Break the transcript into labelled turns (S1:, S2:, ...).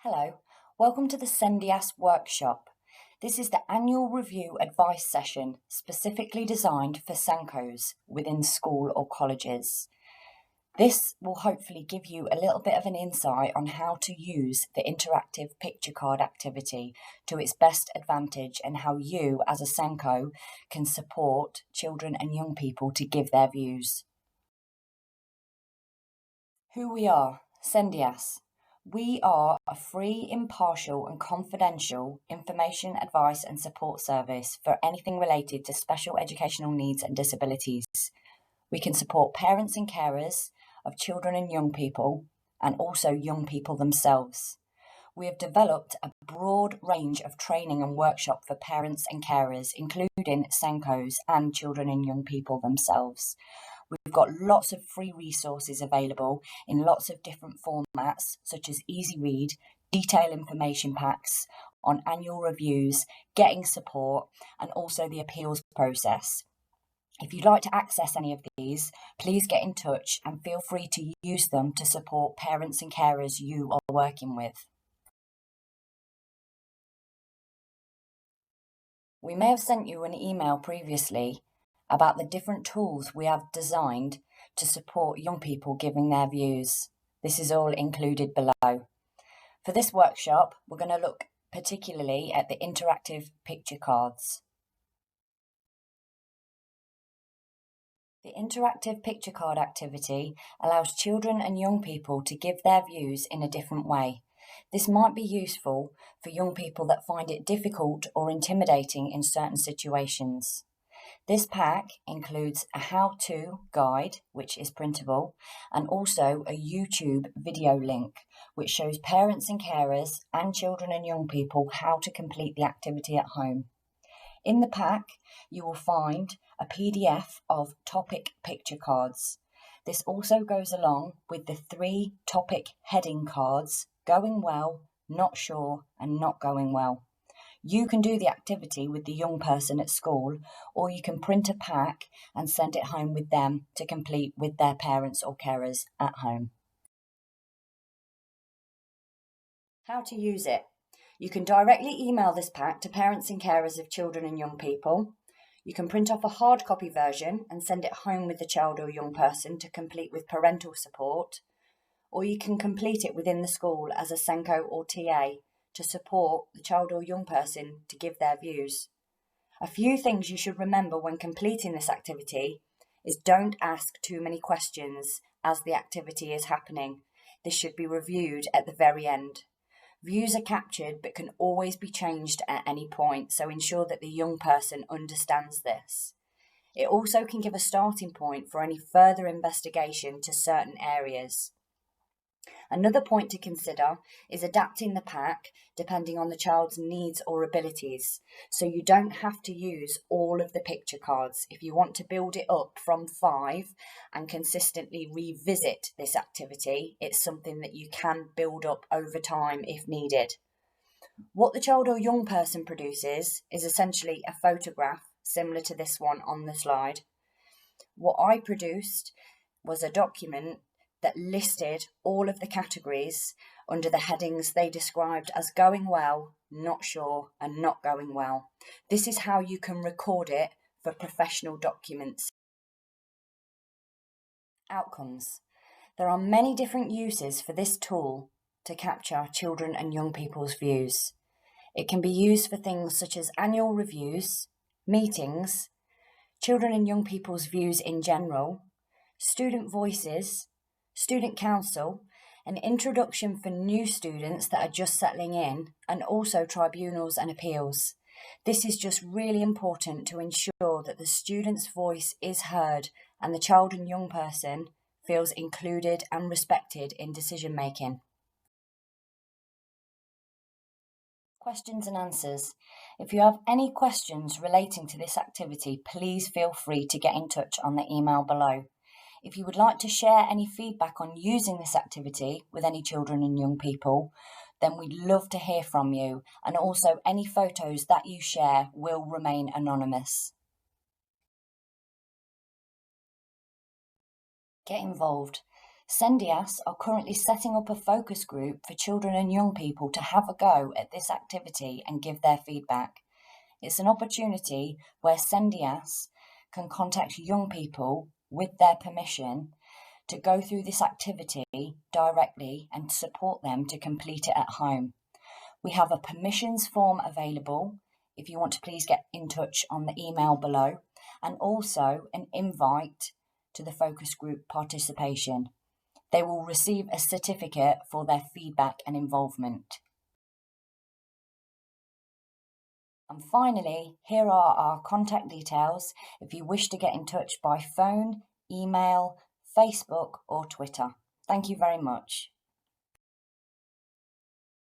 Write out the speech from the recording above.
S1: Hello, welcome to the SENDIAS workshop. This is the annual review advice session specifically designed for SENCOs within school or colleges. This will hopefully give you a little bit of an insight on how to use the interactive picture card activity to its best advantage and how you as a SENCO can support children and young people to give their views. Who we are, SENDIAS. We are a free, impartial and confidential information, advice and support service for anything related to special educational needs and disabilities. We can support parents and carers of children and young people, and also young people themselves. We have developed a broad range of training and workshop for parents and carers, including SENCOs and children and young people themselves. We've got lots of free resources available in lots of different formats, such as easy read, detailed information packs on annual reviews, getting support, and also the appeals process. If you'd like to access any of these, please get in touch and feel free to use them to support parents and carers you are working with. We may have sent you an email previously about the different tools we have designed to support young people giving their views. This is all included below. For this workshop, we're going to look particularly at the interactive picture cards. The interactive picture card activity allows children and young people to give their views in a different way. This might be useful for young people that find it difficult or intimidating in certain situations. This pack includes a how-to guide, which is printable, and also a YouTube video link, which shows parents and carers and children and young people how to complete the activity at home. In the pack, you will find a PDF of topic picture cards. This also goes along with the 3 topic heading cards, going well, not sure, and not going well. You can do the activity with the young person at school, or you can print a pack and send it home with them to complete with their parents or carers at home. How to use it. You can directly email this pack to parents and carers of children and young people. You can print off a hard copy version and send it home with the child or young person to complete with parental support, or you can complete it within the school as a SENCO or TA to support the child or young person to give their views. A few things you should remember when completing this activity is don't ask too many questions as the activity is happening. This should be reviewed at the very end. Views are captured but can always be changed at any point, so ensure that the young person understands this. It also can give a starting point for any further investigation to certain areas. Another point to consider is adapting the pack depending on the child's needs or abilities. So you don't have to use all of the picture cards. If you want to build it up from 5 and consistently revisit this activity, it's something that you can build up over time if needed. What the child or young person produces is essentially a photograph similar to this one on the slide. What I produced was a document that listed all of the categories under the headings they described as going well, not sure, and not going well. This is how you can record it for professional documents. Outcomes. There are many different uses for this tool to capture children and young people's views. It can be used for things such as annual reviews, meetings, children and young people's views in general, student voices, student council, an introduction for new students that are just settling in, and also tribunals and appeals. This is just really important to ensure that the student's voice is heard and the child and young person feels included and respected in decision making. Questions and answers. If you have any questions relating to this activity, please feel free to get in touch on the email below. If you would like to share any feedback on using this activity with any children and young people, then we'd love to hear from you, and also any photos that you share will remain anonymous. Get involved. SENDIAS are currently setting up a focus group for children and young people to have a go at this activity and give their feedback. It's an opportunity where SENDIAS can contact young people with their permission to go through this activity directly and support them to complete it at home. We have a permissions form available if you want to please get in touch on the email below, and also an invite to the focus group participation. They will receive a certificate for their feedback and involvement. And finally, here are our contact details if you wish to get in touch by phone, email, Facebook or Twitter. Thank you very much.